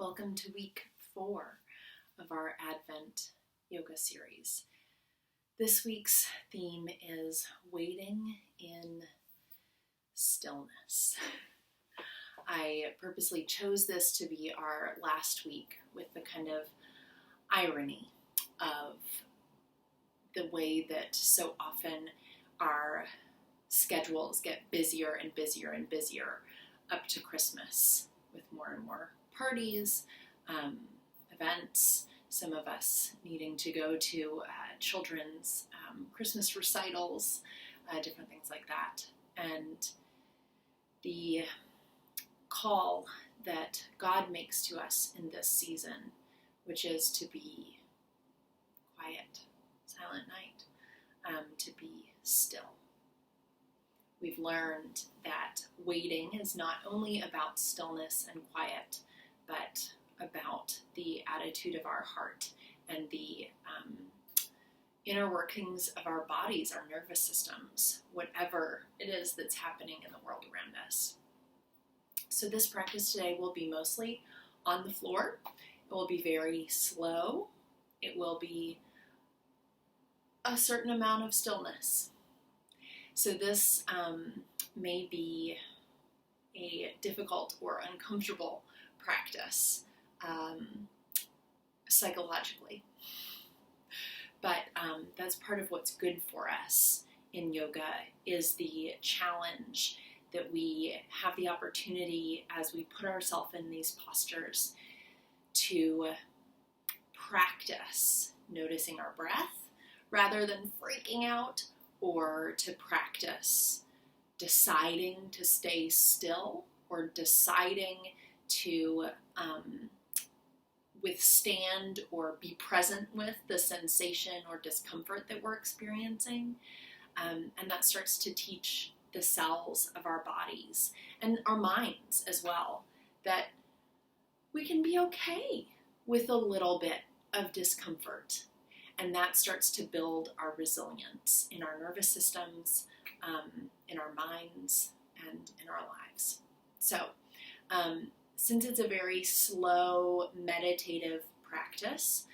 Welcome to week 4 of our Advent yoga series. This week's theme is waiting in stillness. I purposely chose this to be our last week with the kind of irony of the way that so often our schedules get busier and busier and busier up to Christmas with more and more parties, events, some of us needing to go to children's Christmas recitals, different things like that. And the call that God makes to us in this season, which is to be quiet, silent night, to be still. We've learned that waiting is not only about stillness and quiet, but about the attitude of our heart and the inner workings of our bodies, our nervous systems, whatever it is that's happening in the world around us. So this practice today will be mostly on the floor. It will be very slow. It will be a certain amount of stillness. So this may be a difficult or uncomfortable practice psychologically. But that's part of what's good for us in yoga is the challenge that we have the opportunity as we put ourselves in these postures to practice noticing our breath rather than freaking out, or to practice deciding to stay still or deciding to withstand or be present with the sensation or discomfort that we're experiencing. And that starts to teach the cells of our bodies and our minds as well that we can be okay with a little bit of discomfort. And that starts to build our resilience in our nervous systems, in our minds, and in our lives. So, since it's a very slow, meditative practice,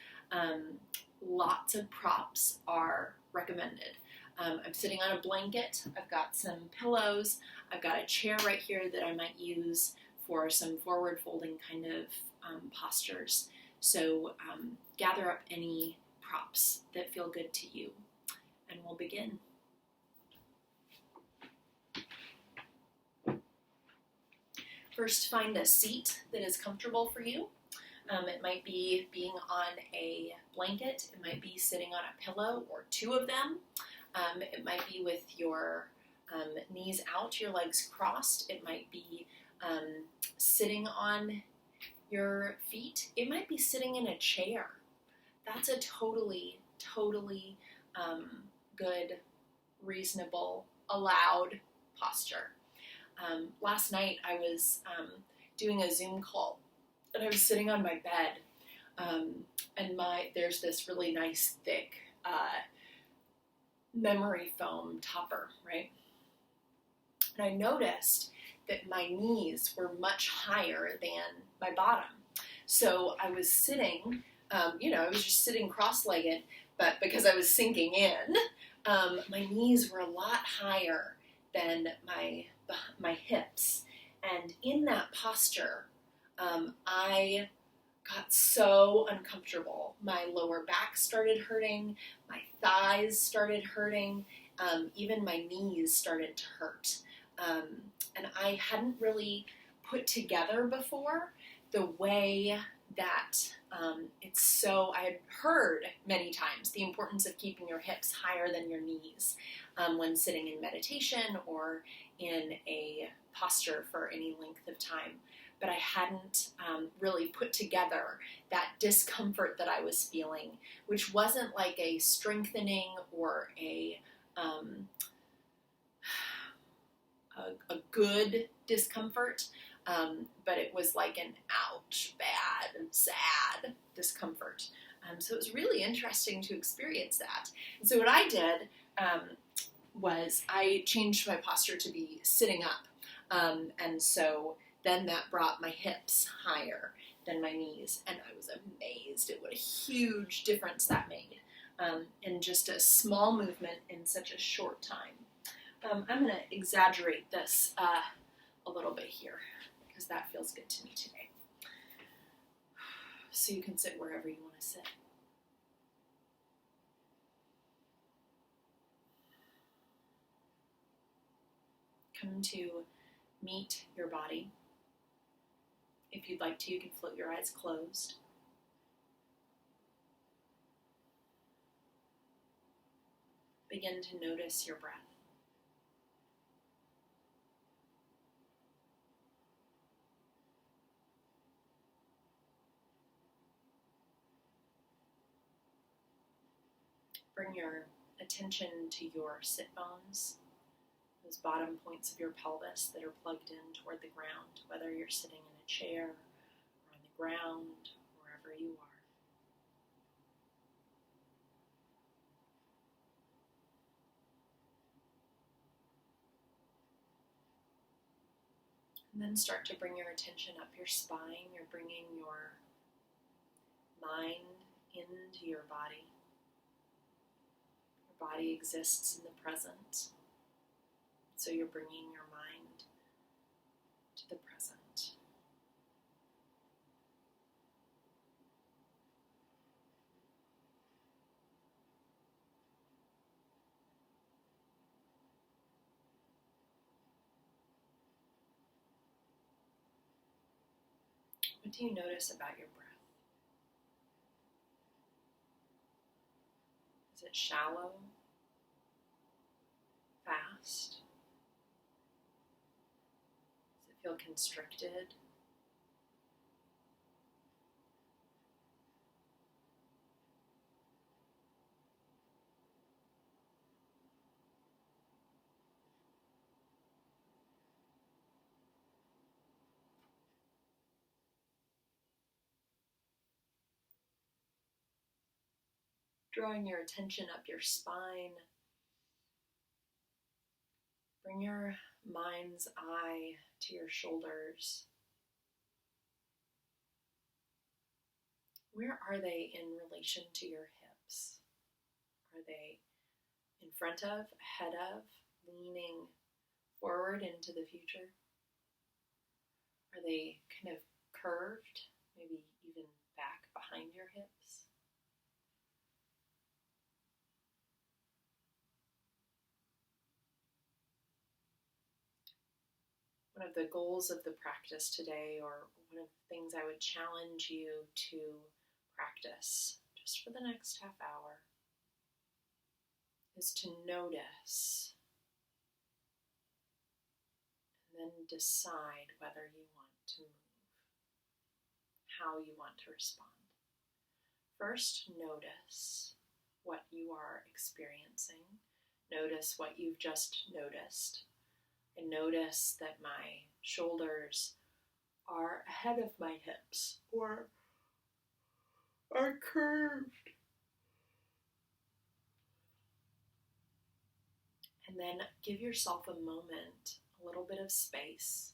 lots of props are recommended. I'm sitting on a blanket. I've got some pillows. I've got a chair right here that I might use for some forward folding kind of postures. So, gather up any props that feel good to you, and we'll begin. First, find a seat that is comfortable for you. It might be being on a blanket, it might be sitting on a pillow or two of them, it might be with your knees out, your legs crossed, it might be sitting on your feet, it might be sitting in a chair. That's a totally good, reasonable, allowed posture. Last night I was doing a Zoom call and I was sitting on my bed and there's this really nice thick memory foam topper, right? And I noticed that my knees were much higher than my bottom. So I was sitting I was just sitting cross-legged, but because I was sinking in, my knees were a lot higher than my hips. And in that posture, I got so uncomfortable. My lower back started hurting, my thighs started hurting, even my knees started to hurt. And I hadn't really put together before the way that I had heard many times the importance of keeping your hips higher than your knees when sitting in meditation or in a posture for any length of time. But I hadn't really put together that discomfort that I was feeling, which wasn't like a strengthening or a good discomfort, but it was like an ouch, bad, sad discomfort. So it was really interesting to experience that. And so what I did was I changed my posture to be sitting up. And so then that brought my hips higher than my knees, and I was amazed at what a huge difference that made in just a small movement in such a short time. I'm going to exaggerate this a little bit here because that feels good to me today. So you can sit wherever you want to sit. Come to meet your body. If you'd like to, you can float your eyes closed. Begin to notice your breath. Bring your attention to your sit bones, those bottom points of your pelvis that are plugged in toward the ground, whether you're sitting in a chair or on the ground, wherever you are. And then start to bring your attention up your spine. You're bringing your mind into your body. Your body exists in the present, so you're bringing your mind to the present. What do you notice about your breath? Is it shallow? Fast? Does it feel constricted? Drawing your attention up your spine, bring your mind's eye to your shoulders. Where are they in relation to your hips? Are they in front of, ahead of, leaning forward into the future? Are they kind of curved, maybe even back behind your hips? One of the goals of the practice today, or one of the things I would challenge you to practice just for the next half hour, is to notice and then decide whether you want to move, how you want to respond. First, notice what you are experiencing. Notice what you've just noticed. And notice that my shoulders are ahead of my hips or are curved. And then give yourself a moment, a little bit of space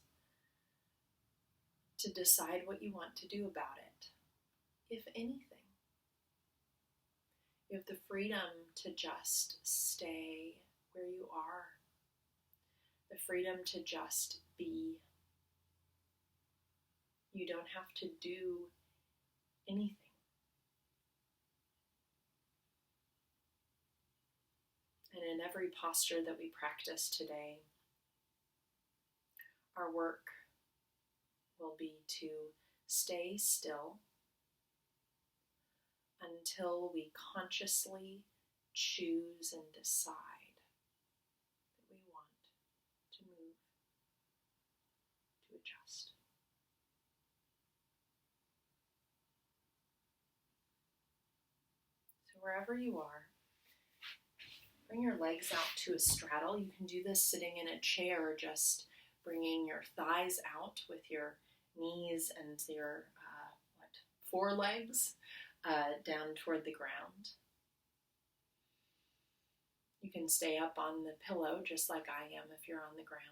to decide what you want to do about it, if anything. You have the freedom to just stay where you are, the freedom to just be. You don't have to do anything. And in every posture that we practice today, our work will be to stay still until we consciously choose and decide that we want to move, to adjust. So wherever you are, bring your legs out to a straddle. You can do this sitting in a chair, just bringing your thighs out with your knees and your forelegs down toward the ground. You can stay up on the pillow just like I am if you're on the ground.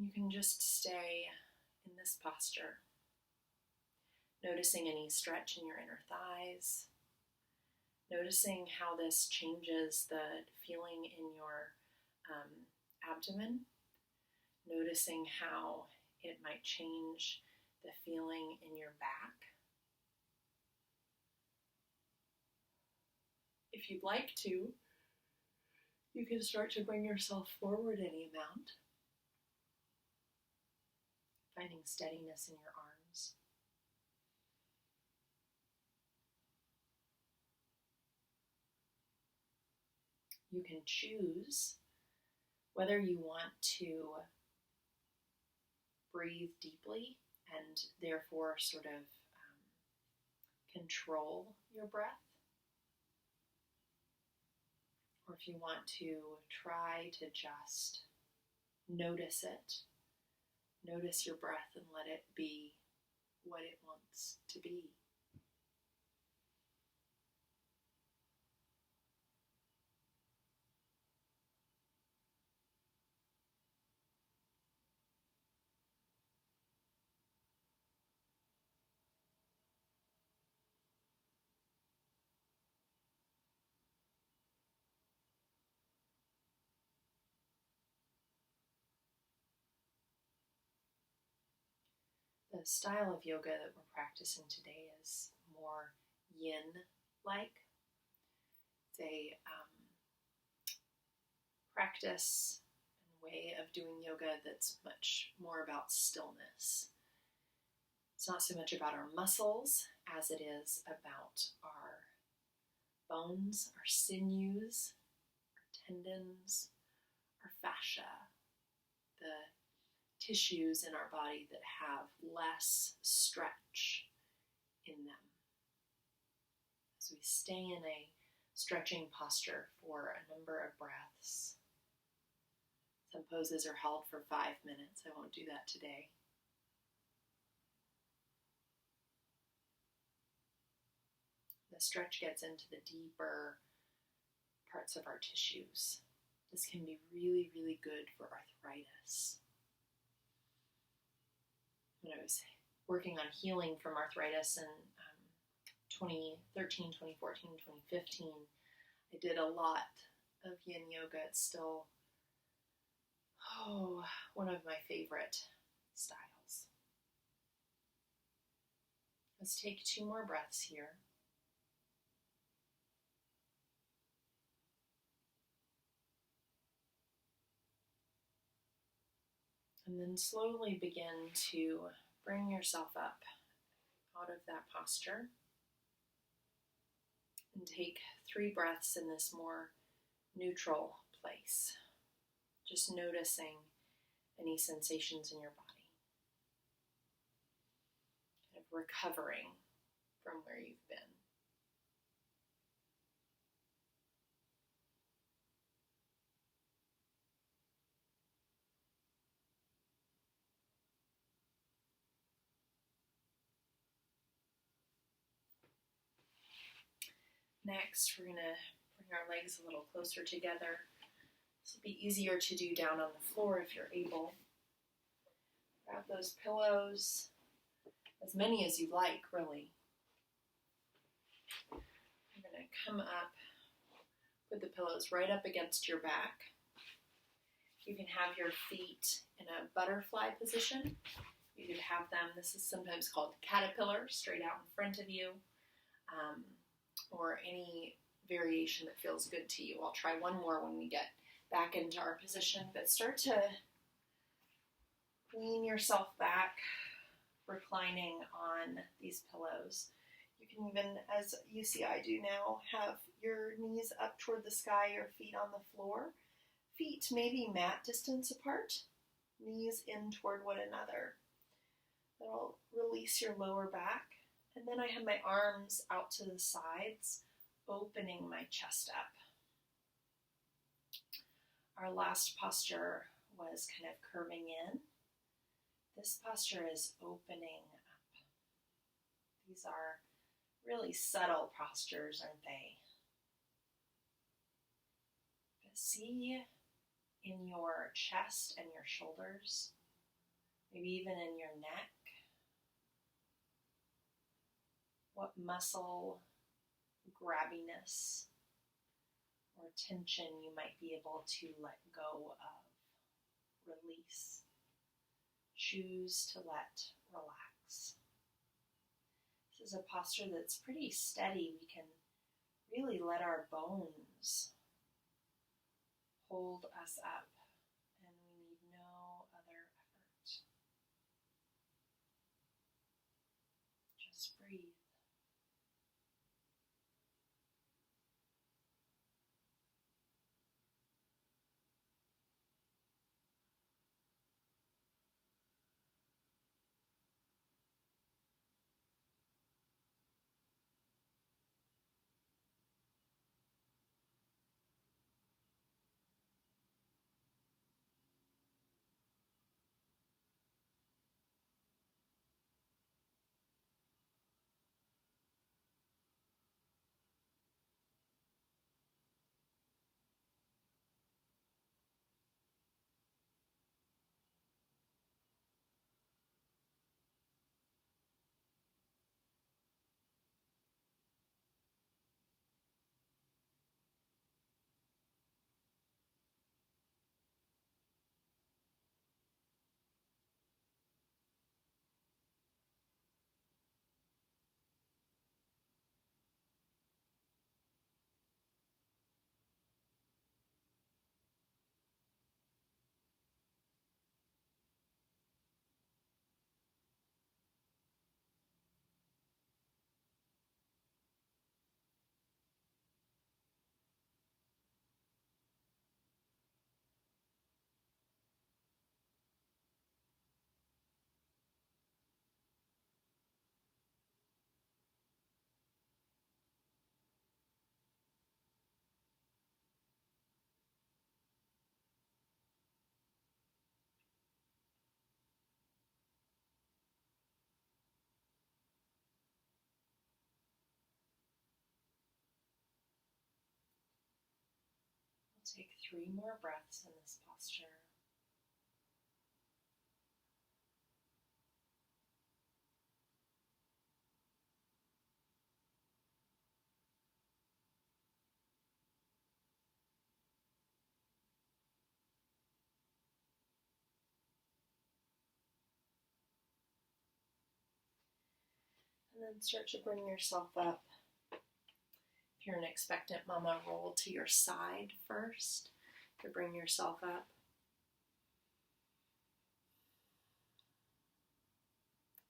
You can just stay in this posture, noticing any stretch in your inner thighs, noticing how this changes the feeling in your abdomen, noticing how it might change the feeling in your back. If you'd like to, you can start to bring yourself forward any amount, finding steadiness in your arms. You can choose whether you want to breathe deeply and therefore sort of control your breath, or if you want to try to just notice it, notice your breath and let it be what it wants to be. The style of yoga that we're practicing today is more yin-like. It's a practice and way of doing yoga that's much more about stillness. It's not so much about our muscles as it is about our bones, our sinews, our tendons, our fascia, the tissues in our body that have less stretch in them. As we stay in a stretching posture for a number of breaths. Some poses are held for 5 minutes. I won't do that today. The stretch gets into the deeper parts of our tissues. This can be really, really good for arthritis. When I was working on healing from arthritis in 2013, 2014, 2015, I did a lot of yin yoga. It's still one of my favorite styles. Let's take 2 more breaths here. And then slowly begin to bring yourself up out of that posture. And take 3 breaths in this more neutral place. Just noticing any sensations in your body. Kind of recovering from where you've been. Next, we're going to bring our legs a little closer together. This will be easier to do down on the floor if you're able. Grab those pillows, as many as you like, really. You're going to come up, put the pillows right up against your back. You can have your feet in a butterfly position. You could have them, this is sometimes called caterpillar, straight out in front of you, or any variation that feels good to you. I'll try one more when we get back into our position, but start to lean yourself back, reclining on these pillows. You can even, as you see I do now, have your knees up toward the sky, your feet on the floor. Feet maybe mat distance apart, knees in toward one another. That'll release your lower back. And then I have my arms out to the sides, opening my chest up. Our last posture was kind of curving in. This posture is opening up. These are really subtle postures, aren't they? But see in your chest and your shoulders maybe even in your neck. What muscle grabbiness or tension you might be able to let go of, release. Choose to let relax. This is a posture that's pretty steady. We can really let our bones hold us up, and we need no other effort. Just breathe. We'll take 3 more breaths in this posture. And then start to bring yourself up. If you're an expectant mama, roll to your side first to bring yourself up.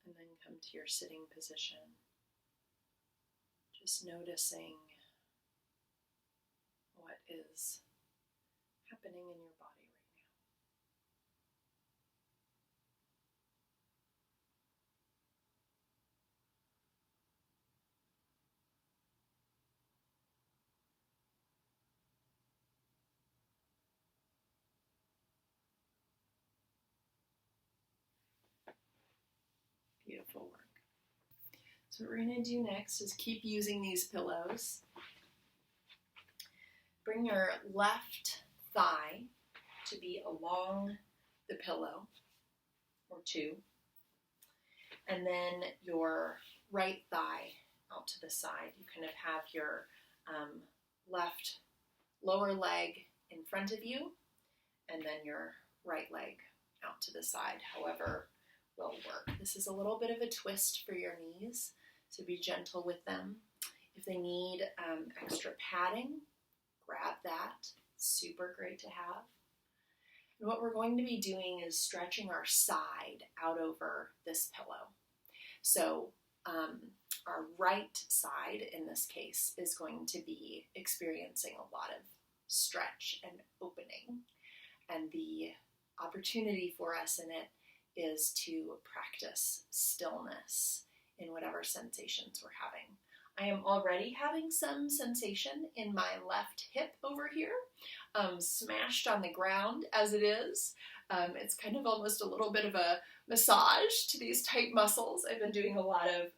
And then come to your sitting position. Just noticing what is happening in your body right now. Beautiful work. So what we're going to do next is keep using these pillows. Bring your left thigh to be along the pillow, or 2. And then your right thigh out to the side. You kind of have your left lower leg in front of you, and then your right leg out to the side, however will work. This is a little bit of a twist for your knees, so be gentle with them. If they need extra padding, grab that. Super great to have. And what we're going to be doing is stretching our side out over this pillow. So our right side, in this case, is going to be experiencing a lot of stretch and opening. And the opportunity for us in it is to practice stillness in whatever sensations we're having. I am already having some sensation in my left hip over here, smashed on the ground as it is. It's kind of almost a little bit of a massage to these tight muscles. I've been doing a lot of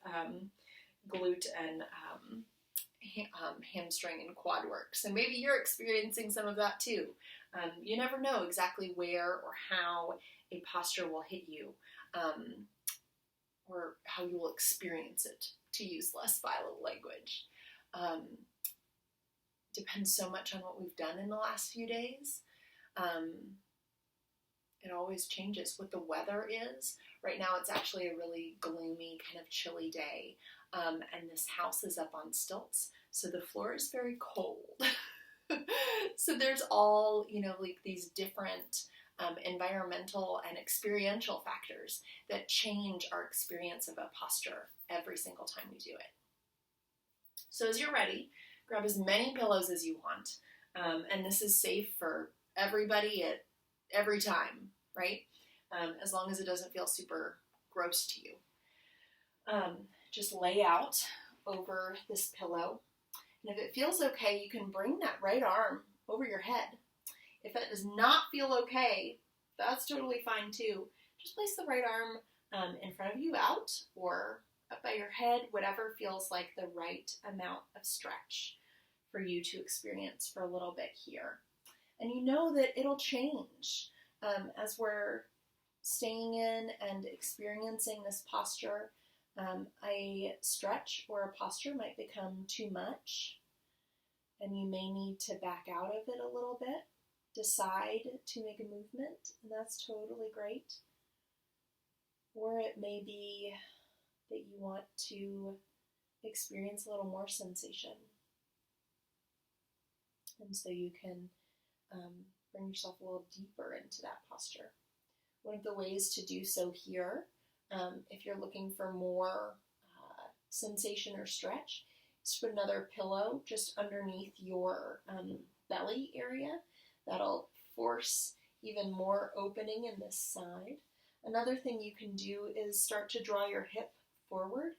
glute and hamstring and quad work. So maybe you're experiencing some of that too. You never know exactly where or how a posture will hit you, or how you will experience it, to use less violent language. Depends so much on what we've done in the last few days. It always changes what the weather is. Right now it's actually a really gloomy, kind of chilly day, and this house is up on stilts, so the floor is very cold. So there's all, like these different environmental and experiential factors that change our experience of a posture every single time we do it. So as you're ready, grab as many pillows as you want, and this is safe for everybody at every time, right? As long as it doesn't feel super gross to you. Just lay out over this pillow, and if it feels okay, you can bring that right arm over your head. If it does not feel okay, that's totally fine too. Just place the right arm in front of you, out or up by your head, whatever feels like the right amount of stretch for you to experience for a little bit here. And you know that it'll change as we're staying in and experiencing this posture. A stretch or a posture might become too much, and you may need to back out of it a little bit, decide to make a movement, and that's totally great. Or it may be that you want to experience a little more sensation, and so you can bring yourself a little deeper into that posture. One of the ways to do so here, if you're looking for more sensation or stretch, is to put another pillow just underneath your belly area. That'll force even more opening in this side. Another thing you can do is start to draw your hip forward,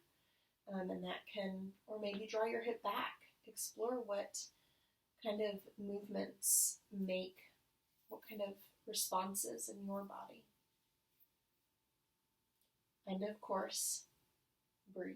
and that can, or maybe draw your hip back. Explore what kind of movements make what kind of responses in your body. And of course, breathe.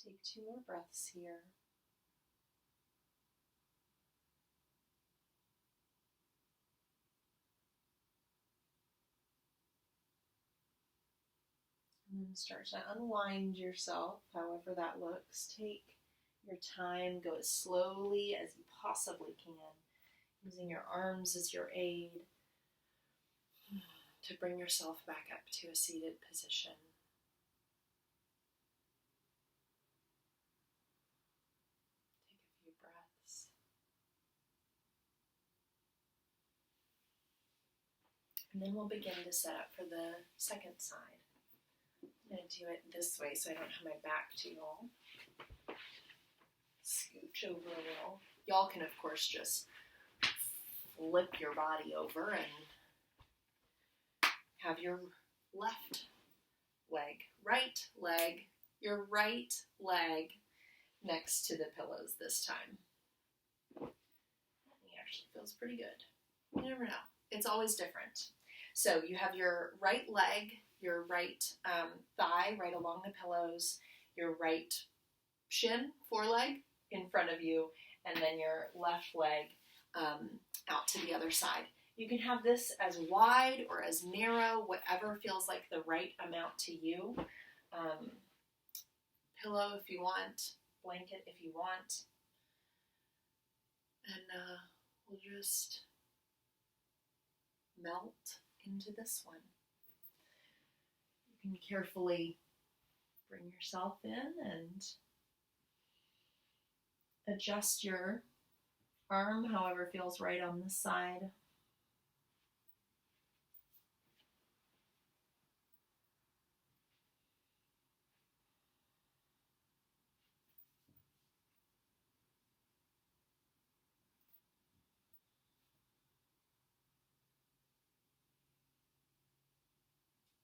Take 2 more breaths here. And then start to unwind yourself, however that looks. Take your time, go as slowly as you possibly can, using your arms as your aid to bring yourself back up to a seated position. Take a few breaths. And then we'll begin to set up for the second side. I'm going to do it this way so I don't have my back to y'all. Scooch over a little. Y'all can, of course, just flip your body over and have your left leg, your right leg next to the pillows this time. It actually feels pretty good. You never know. It's always different. So you have your right leg, your right thigh right along the pillows, your right shin, foreleg in front of you, and then your left leg out to the other side. You can have this as wide or as narrow, whatever feels like the right amount to you. Pillow if you want, blanket if you want. And we'll just melt into this one. You can carefully bring yourself in and adjust your arm however feels right on this side.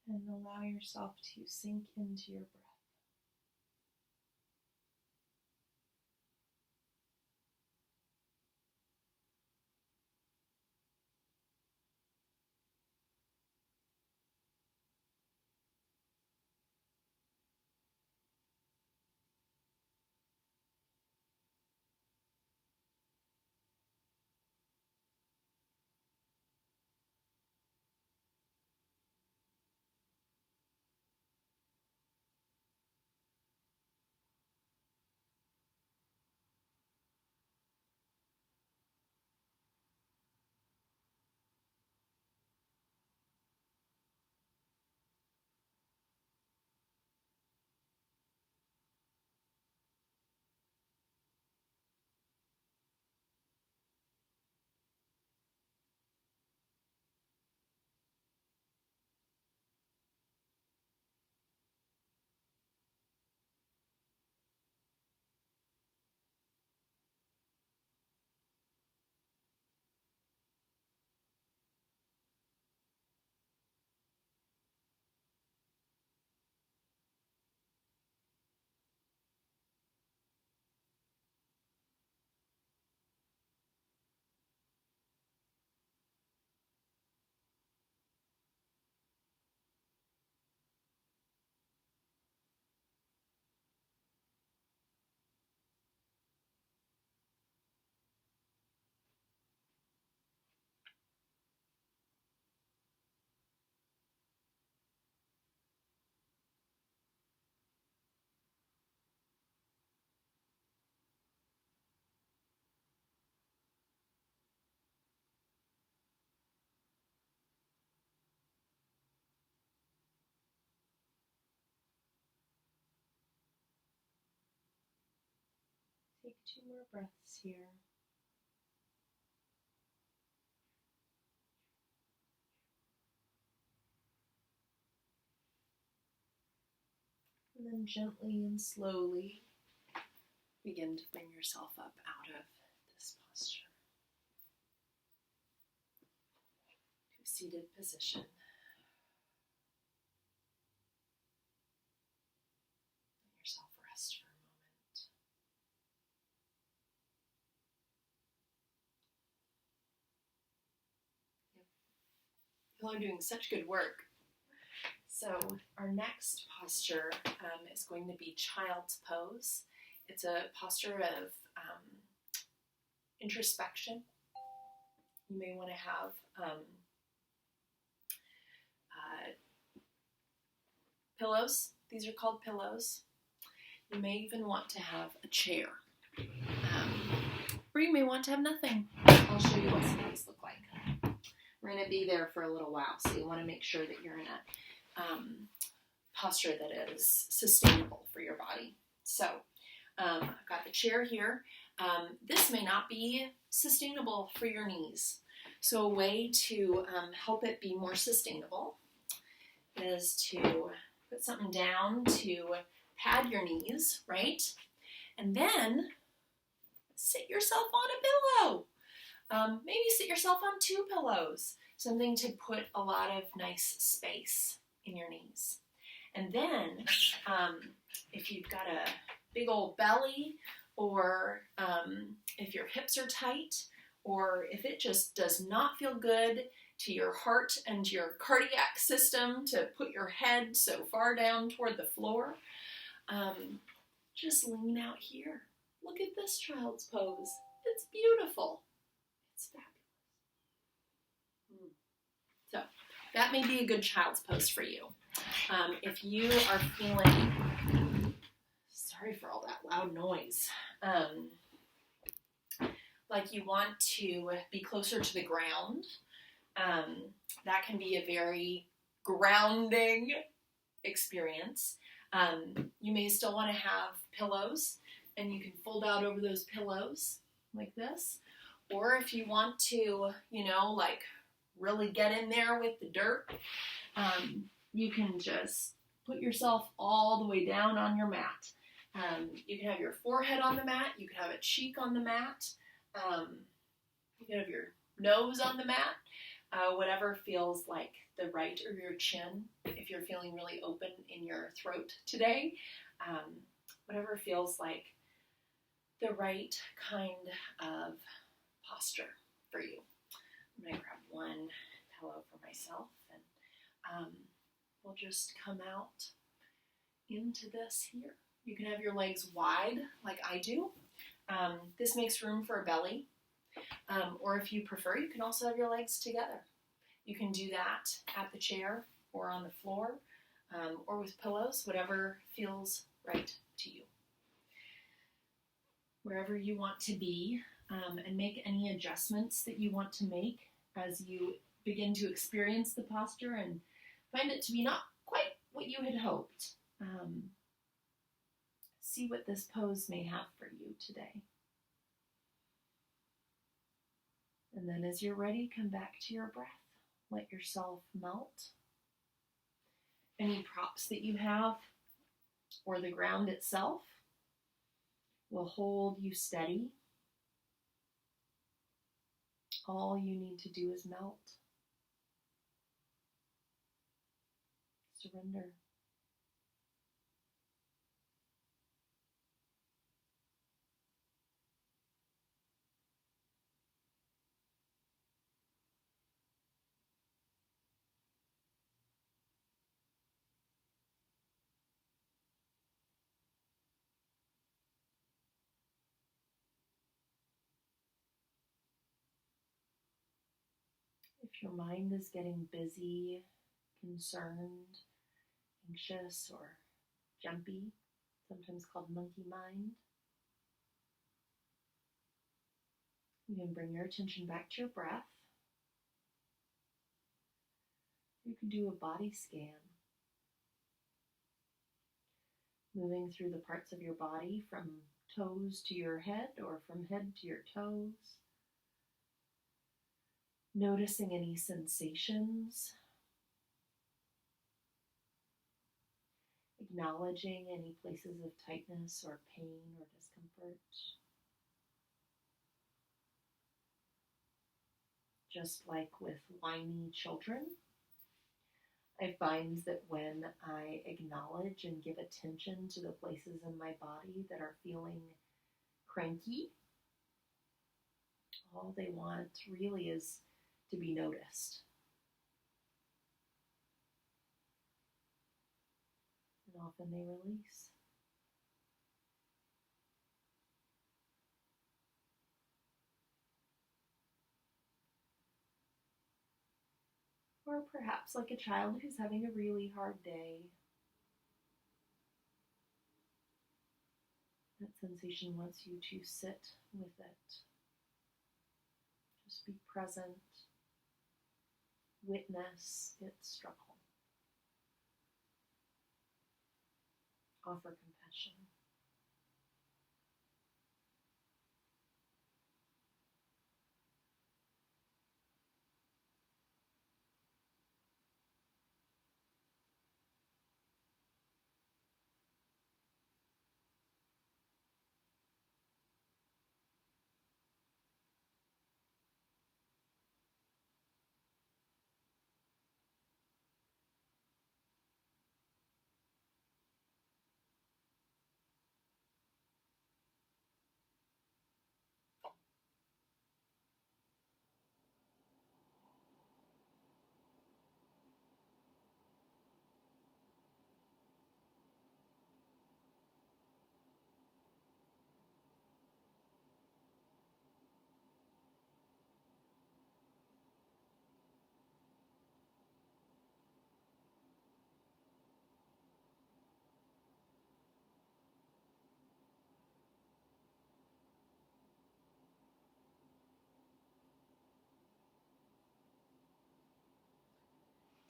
And allow yourself to sink into your breath. Take 2 more breaths here. And then gently and slowly begin to bring yourself up out of this posture to a seated position. Let yourself rest for a moment. Y'all are doing such good work. So our next posture is going to be child's pose. It's a posture of introspection. You may want to have pillows. These are called pillows. You may even want to have a chair. Or you may want to have nothing. I'll show you what some of these look like. We're going to be there for a little while, so you want to make sure that you're in a posture that is sustainable for your body. So I've got the chair here. This may not be sustainable for your knees. So a way to help it be more sustainable is to put something down to pad your knees, right? And then sit yourself on a pillow. Maybe sit yourself on 2 pillows, something to put a lot of nice space in your knees. And then if you've got a big old belly, or if your hips are tight, or if it just does not feel good to your heart and your cardiac system to put your head so far down toward the floor, just lean out here. Look at this child's pose. It's beautiful. It's fabulous. So that may be a good child's pose for you. If you are feeling, sorry for all that loud noise, like you want to be closer to the ground, that can be a very grounding experience. You may still want to have pillows, and you can fold out over those pillows like this. Or if you want to, like really get in there with the dirt, you can just put yourself all the way down on your mat. You can have your forehead on the mat. You can have a cheek on the mat. You can have your nose on the mat. Whatever feels like the right, or your chin, if you're feeling really open in your throat today. Whatever feels like the right kind of posture for you. I'm going to grab one pillow for myself, and we'll just come out into this here. You can have your legs wide like I do. This makes room for a belly. Or if you prefer, you can also have your legs together. You can do that at the chair or on the floor, or with pillows, whatever feels right to you. Wherever you want to be, and make any adjustments that you want to make as you begin to experience the posture and find it to be not quite what you had hoped. See what this pose may have for you today. And then as you're ready, come back to your breath. Let yourself melt. Any props that you have, or the ground itself, will hold you steady. All you need to do is melt. Surrender. If your mind is getting busy, concerned, anxious, or jumpy, sometimes called monkey mind, you can bring your attention back to your breath. You can do a body scan, moving through the parts of your body from toes to your head, or from head to your toes. Noticing any sensations, acknowledging any places of tightness or pain or discomfort. Just like with whiny children, I find that when I acknowledge and give attention to the places in my body that are feeling cranky, all they want really is to be noticed. And often they release. Or perhaps like a child who's having a really hard day. That sensation wants you to sit with it. Just be present. Witness its struggle. Offer compassion.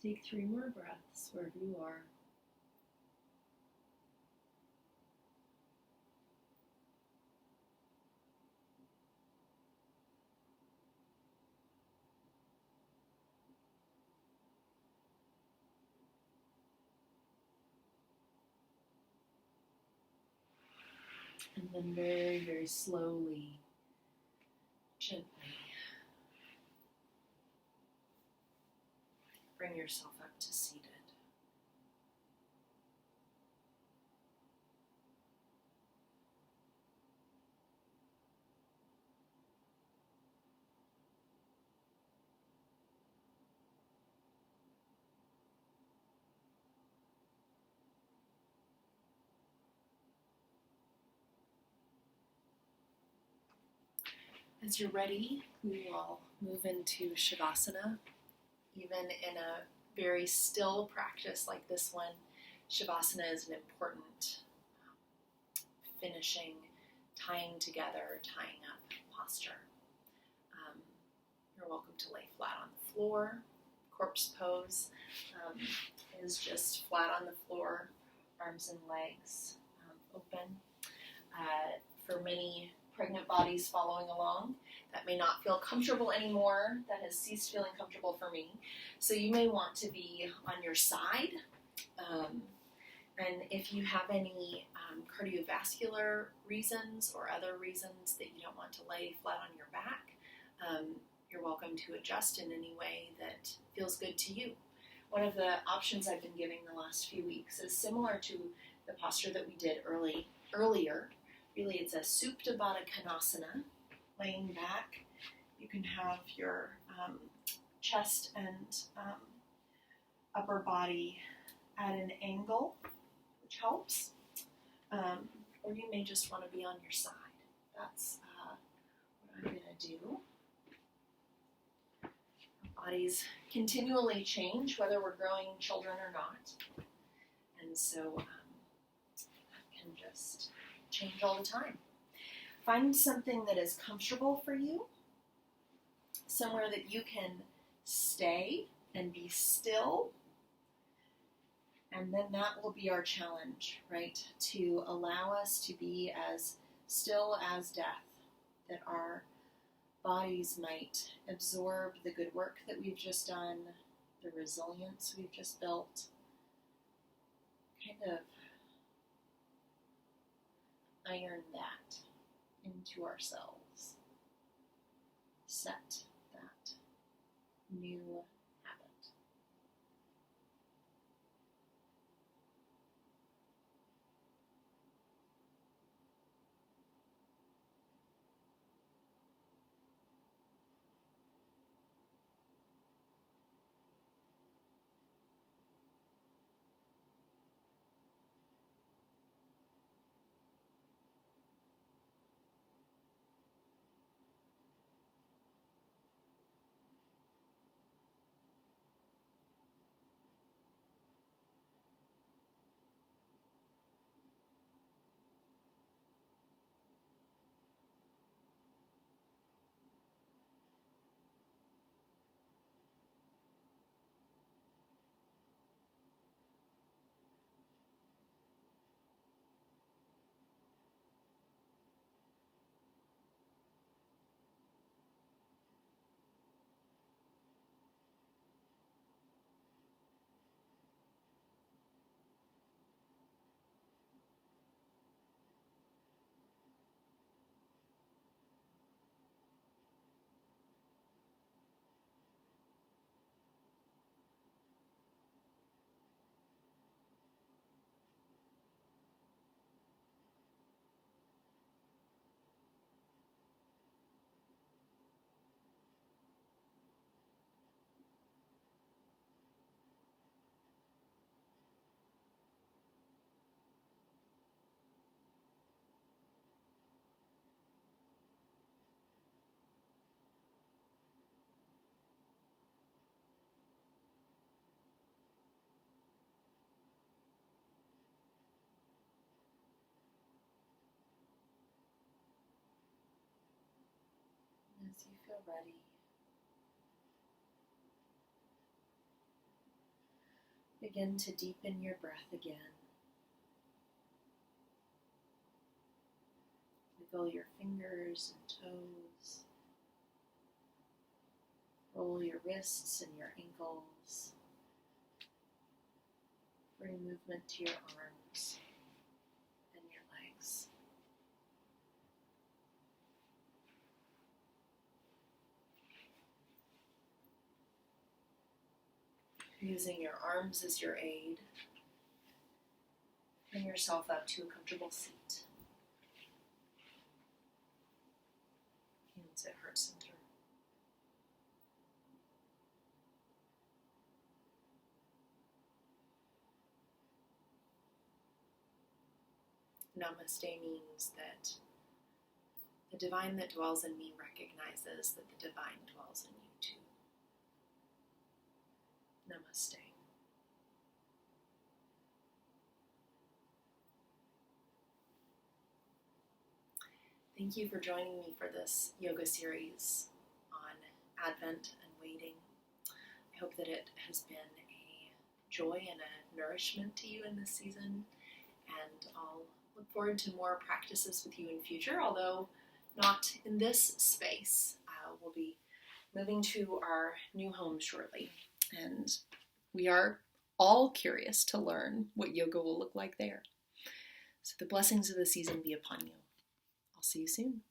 Take 3 more breaths wherever you are. And then very, very slowly, gently, bring yourself up to seated. As you're ready, we will move into Shavasana. Even in a very still practice like this one, Shavasana is an important finishing, tying together, tying up posture. You're welcome to lay flat on the floor. Corpse pose is just flat on the floor, arms and legs open. For many pregnant bodies following along, that may not feel comfortable anymore. That has ceased feeling comfortable for me. So you may want to be on your side. And if you have any cardiovascular reasons or other reasons that you don't want to lay flat on your back, you're welcome to adjust in any way that feels good to you. One of the options I've been giving the last few weeks is similar to the posture that we did earlier. Really, it's a Supta Badakanasana, laying back. You can have your chest and upper body at an angle, which helps. Or you may just want to be on your side. That's what I'm going to do. Our bodies continually change, whether we're growing children or not. And so that can just change all the time. Find something that is comfortable for you, somewhere that you can stay and be still. And then that will be our challenge, right? To allow us to be as still as death, that our bodies might absorb the good work that we've just done, the resilience we've just built, kind of iron that into ourselves, set that new habit. As you feel ready, Begin to deepen your breath again. Wiggle your fingers and toes. Roll your wrists and your ankles. Bring movement to your arms and your legs. Using your arms as your aid, bring yourself up to a comfortable seat. Hands at heart center. Namaste means that the divine that dwells in me recognizes that the divine dwells in you too. Namaste. Thank you for joining me for this yoga series on Advent and waiting. I hope that it has been a joy and a nourishment to you in this season, and I'll look forward to more practices with you in future, although not in this space. We'll be moving to our new home shortly, and we are all curious to learn what yoga will look like there. So the blessings of the season be upon you. I'll see you soon.